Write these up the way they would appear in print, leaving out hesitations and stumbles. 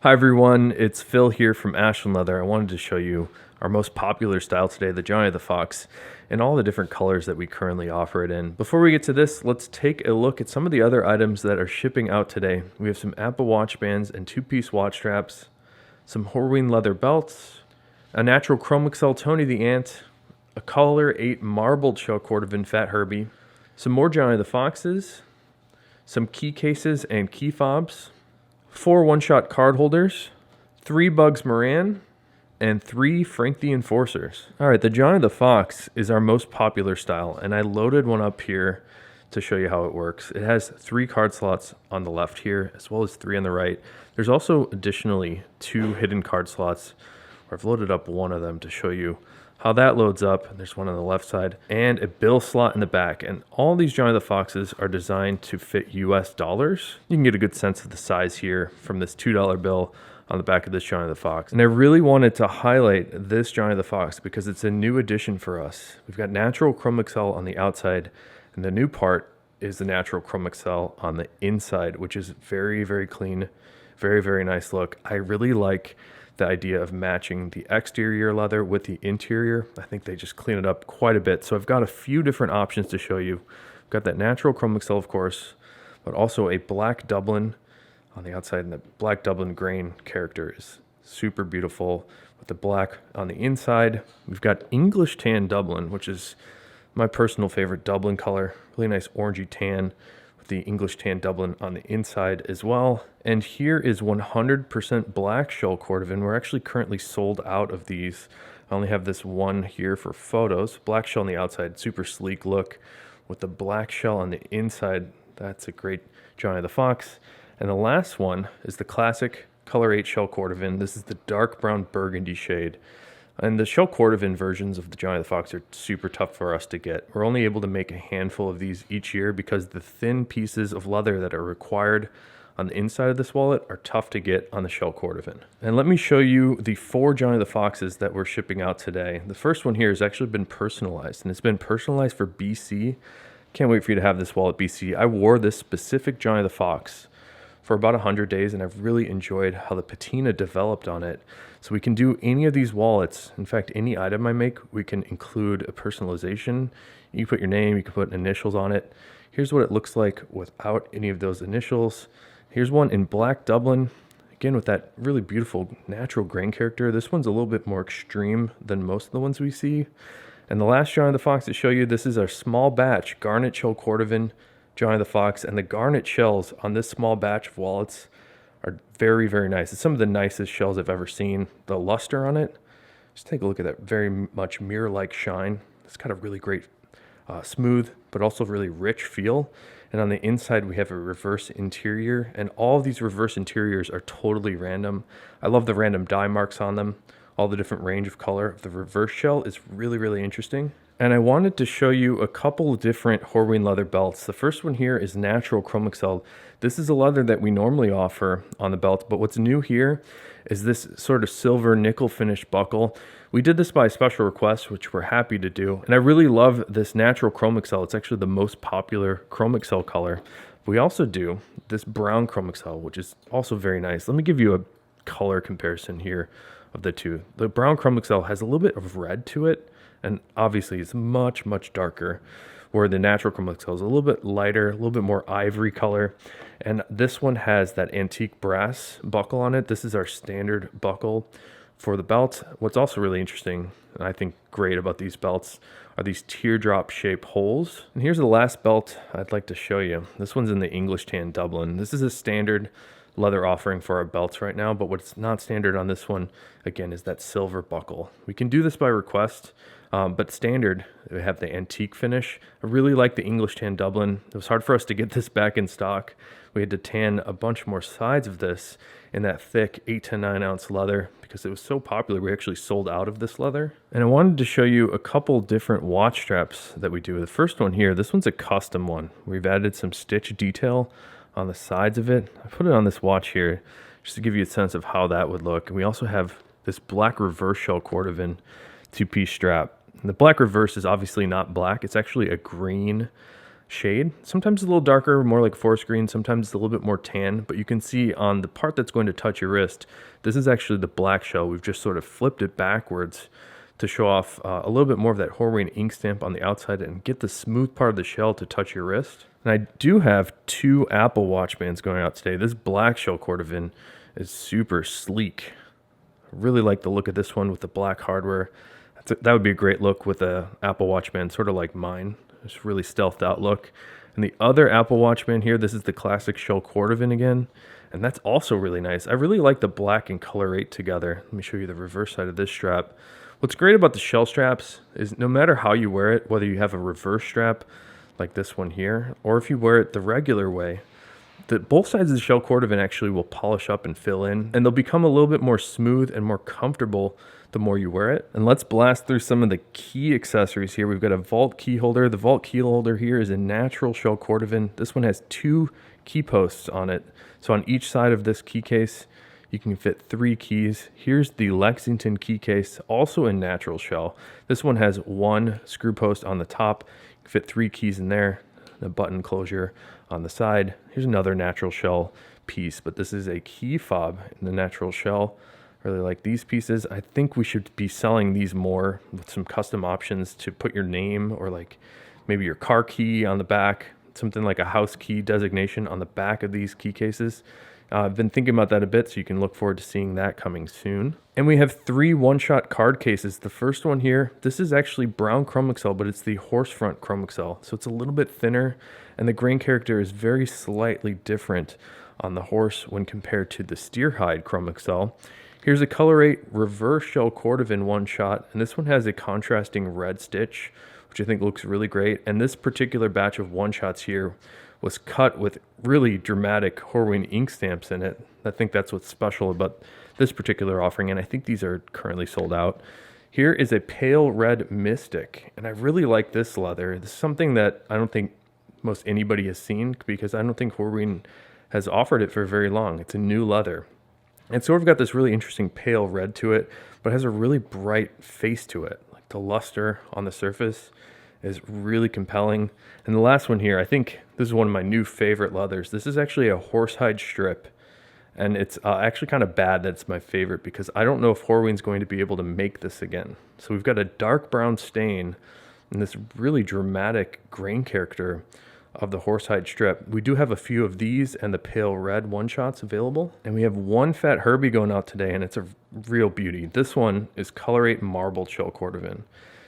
Hi everyone, it's Phil here from Ashland Leather. I wanted to show you our most popular style today, the Johnny the Fox, and all the different colors that we currently offer it in. Before we get to this, let's take a look at some of the other items that are shipping out today. We have some Apple watch bands and two-piece watch straps, some Horween leather belts, a natural Chromexcel Tony the Ant, a Collar 8 marbled shell Cordovan Fat Herbie, some more Johnny the Foxes, some key cases and key fobs, 4 one-shot card holders, 3 Bugs Moran, and 3 Frank the Enforcers. All right, the Johnny the Fox is our most popular style, and I loaded one up here to show you how it works. It has 3 card slots on the left here, as well as 3 on the right. There's also additionally 2 hidden card slots, where I've loaded up one of them to show you how that loads up. There's one on the left side and a bill slot in the back. And all these Johnny the Foxes are designed to fit US dollars. You can get a good sense of the size here from this $2 bill on the back of this Johnny the Fox. And I really wanted to highlight this Johnny the Fox because it's a new addition for us. We've got natural Chromexcel on the outside, and the new part is the natural Chromexcel on the inside, which is very, very clean, very, very nice look. I really like the idea of matching the exterior leather with the interior. I think they just clean it up quite a bit. So I've got a few different options to show you. I've got that natural Chromexcel, of course, but also a black Dublin on the outside, and the black Dublin grain character is super beautiful with the black on the inside. We've got English tan Dublin, which is my personal favorite Dublin color. Really nice orangey tan with the English tan Dublin on the inside as well. And here is 100% black shell Cordovan. We're actually currently sold out of these. I only have this one here for photos. Black shell on the outside, super sleek look with the black shell on the inside. That's a great Johnny the Fox. And the last one is the classic color 8 shell Cordovan. This is the dark brown burgundy shade. And the shell Cordovan versions of the Johnny the Fox are super tough for us to get. We're only able to make a handful of these each year because the thin pieces of leather that are required on the inside of this wallet are tough to get on the shell Cordovan. And let me show you the 4 Johnny the Foxes that we're shipping out today. The first one here has actually been personalized, and it's been personalized for BC. Can't wait for you to have this wallet, BC. I wore this specific Johnny the Fox for about 100 days, and I've really enjoyed how the patina developed on it. So we can do any of these wallets. In fact, any item I make, we can include a personalization. You can put your name, you can put initials on it. Here's what it looks like without any of those initials. Here's one in black Dublin, again with that really beautiful natural grain character. This one's a little bit more extreme than most of the ones we see. And the last Johnny the Fox to show you, this is our small batch garnet shell Cordovan Johnny the Fox, and the garnet shells on this small batch of wallets are very, very nice. It's some of the nicest shells I've ever seen. The luster on it, just take a look at that very much mirror-like shine. It's got a really great smooth, but also really rich feel. And on the inside, we have a reverse interior, and all of these reverse interiors are totally random. I love the random dye marks on them. All the different range of color of the reverse shell is really, really interesting. And I wanted to show you a couple of different Horween leather belts. The first one here is natural Chromexcel. This is a leather that we normally offer on the belt, but what's new here is this sort of silver nickel finish buckle. We did this by special request, which we're happy to do. And I really love this natural Chromexcel. It's actually the most popular Chromexcel color. We also do this brown Chromexcel, which is also very nice. Let me give you a color comparison here of the two. The brown Chromexcel has a little bit of red to it, and obviously it's much, much darker, where the natural Chromexcel is a little bit lighter, a little bit more ivory color. And this one has that antique brass buckle on it. This is our standard buckle for the belt. What's also really interesting, and I think great about these belts, are these teardrop shaped holes. And here's the last belt I'd like to show you. This one's in the English tan Dublin. This is a standard leather offering for our belts right now, but what's not standard on this one, again, is that silver buckle. We can do this by request, but standard, we have the antique finish. I really like the English tan Dublin. It was hard for us to get this back in stock. We had to tan a bunch more sides of this in that thick 8 to 9 ounce leather because it was so popular. We actually sold out of this leather. And I wanted to show you a couple different watch straps that we do. The first one here, this one's a custom one. We've added some stitch detail on the sides of it. I put it on this watch here just to give you a sense of how that would look. And we also have this black reverse shell Cordovan 2-piece strap. And the black reverse is obviously not black. It's actually a green shade. Sometimes it's a little darker, more like forest green. Sometimes it's a little bit more tan, but you can see on the part that's going to touch your wrist, this is actually the black shell. We've just sort of flipped it backwards to show off a little bit more of that Horween ink stamp on the outside and get the smooth part of the shell to touch your wrist. And I do have 2 Apple Watch bands going out today. This black shell Cordovan is super sleek. I really like the look of this one with the black hardware. That would be a great look with a Apple Watch band, sort of like mine. It's really stealthed out look. And the other Apple Watch band here, this is the classic shell Cordovan again. And that's also really nice. I really like the black and color 8 together. Let me show you the reverse side of this strap. What's great about the shell straps is no matter how you wear it, whether you have a reverse strap like this one here, or if you wear it the regular way, both sides of the shell Cordovan actually will polish up and fill in, and they'll become a little bit more smooth and more comfortable the more you wear it. And let's blast through some of the key accessories here. We've got a vault key holder. The vault key holder here is a natural shell Cordovan. This one has 2 key posts on it. So on each side of this key case, you can fit 3 keys. Here's the Lexington key case, also in natural shell. This one has 1 screw post on the top. You can fit 3 keys in there, the button closure on the side. Here's another natural shell piece, but this is a key fob in the natural shell. Really like these pieces. I think we should be selling these more with some custom options to put your name or like maybe your car key on the back, something like a house key designation on the back of these key cases. I've been thinking about that a bit, so you can look forward to seeing that coming soon. And we have 3 one-shot card cases. The first one here, this is actually brown Chromexcel, but it's the horse front Chromexcel. So it's a little bit thinner, and the grain character is very slightly different on the horse when compared to the steer hide Chromexcel. Here's a Color 8 reverse shell Cordovan one-shot, and this one has a contrasting red stitch, which I think looks really great. And this particular batch of one-shots here was cut with really dramatic Horween ink stamps in it. I think that's what's special about this particular offering, and I think these are currently sold out. Here is a pale red Mystic, and I really like this leather. This is something that I don't think most anybody has seen because I don't think Horween has offered it for very long. It's a new leather. And so we've got this really interesting pale red to it, but it has a really bright face to it. Like the luster on the surface is really compelling. And the last one here, I think this is one of my new favorite leathers. This is actually a horsehide strip, and it's actually kind of bad that it's my favorite because I don't know if Horween's going to be able to make this again. So we've got a dark brown stain and this really dramatic grain character of the horsehide strip. We do have a few of these and the pale red one-shots available. And we have 1 fat Herbie going out today, and it's a real beauty. This one is Color 8 marbled shell Cordovan.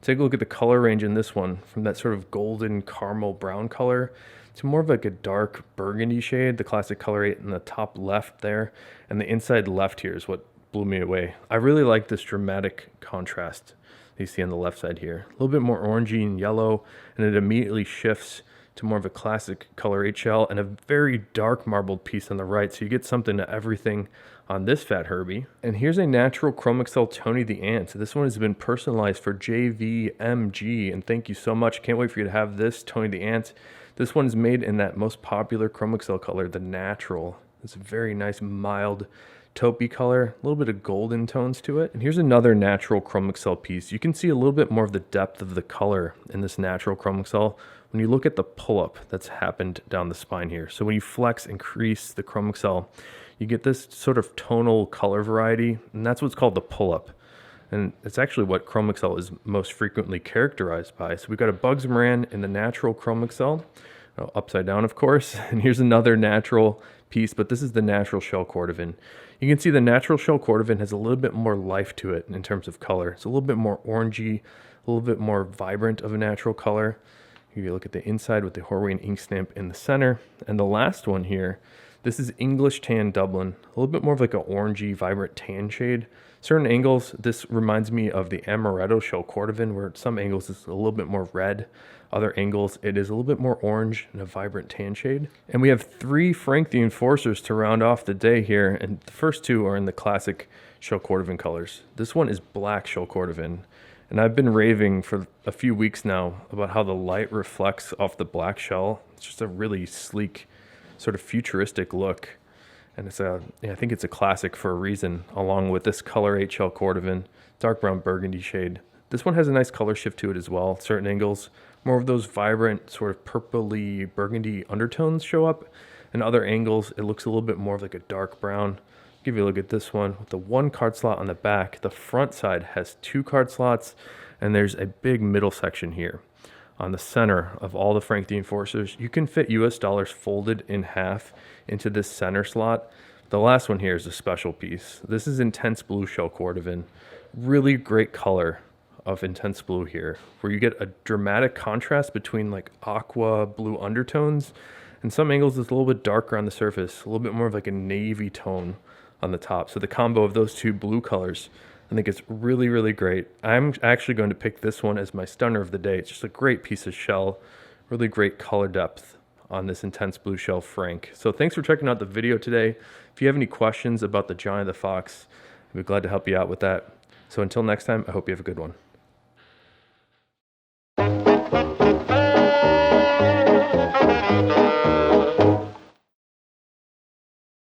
Take a look at the color range in this one, from that sort of golden caramel brown color to more of like a dark burgundy shade, the classic Color 8 in the top left there, and the inside left here is what blew me away. I really like this dramatic contrast you see on the left side here. A little bit more orangey and yellow, and it immediately shifts to more of a classic Color 8 shell and a very dark marbled piece on the right, so you get something to everything on this fat Herbie. And here's a natural Chromexcel Tony the Ant. This one has been personalized for JVMG, and thank you so much. Can't wait for you to have this Tony the Ant. This one is made in that most popular Chromexcel color, the natural. It's a very nice mild taupey color, a little bit of golden tones to it. And here's another natural Chromexcel piece. You can see a little bit more of the depth of the color in this natural Chromexcel when you look at the pull-up that's happened down the spine here. So when you flex and crease the Chromexcel, you get this sort of tonal color variety, and that's what's called the pull-up. And it's actually what Chromexcel is most frequently characterized by. So we've got a Bugs Moran in the natural Chromexcel, upside down of course, and here's another natural piece, but this is the natural shell Cordovan. You can see the natural shell Cordovan has a little bit more life to it in terms of color. It's a little bit more orangey, a little bit more vibrant of a natural color. You look at the inside with the Horween ink stamp in the center. And the last one here, this is English Tan Dublin, a little bit more of like an orangey, vibrant tan shade. Certain angles, this reminds me of the Amaretto shell Cordovan, where at some angles it's a little bit more red. Other angles, it is a little bit more orange and a vibrant tan shade. And we have 3 Frank the Enforcers to round off the day here. And the first 2 are in the classic shell Cordovan colors. This one is black shell Cordovan. And I've been raving for a few weeks now about how the light reflects off the black shell. It's just a really sleek, sort of futuristic look. And it's I think it's a classic for a reason, along with this Color 8 shell Cordovan, dark brown burgundy shade. This one has a nice color shift to it as well. Certain angles more of those vibrant sort of purpley burgundy undertones show up. In other angles, it looks a little bit more of like a dark brown. Give you a look at this one with the 1 card slot on the back. The front side has 2 card slots, and there's a big middle section here. On the center of all the Frank the Enforcers, you can fit US dollars folded in half into this center slot. The last one here is a special piece. This is intense blue shell Cordovan. Really great color of intense blue here, where you get a dramatic contrast between like aqua blue undertones. In some angles, it's a little bit darker on the surface, a little bit more of like a navy tone on the top. So the combo of those 2 blue colors, I think it's really, really great. I'm actually going to pick this one as my stunner of the day. It's just a great piece of shell, really great color depth on this intense blue shell Frank. So thanks for checking out the video today. If you have any questions about the Giant of the Fox, I'd be glad to help you out with that. So until next time, I hope you have a good one.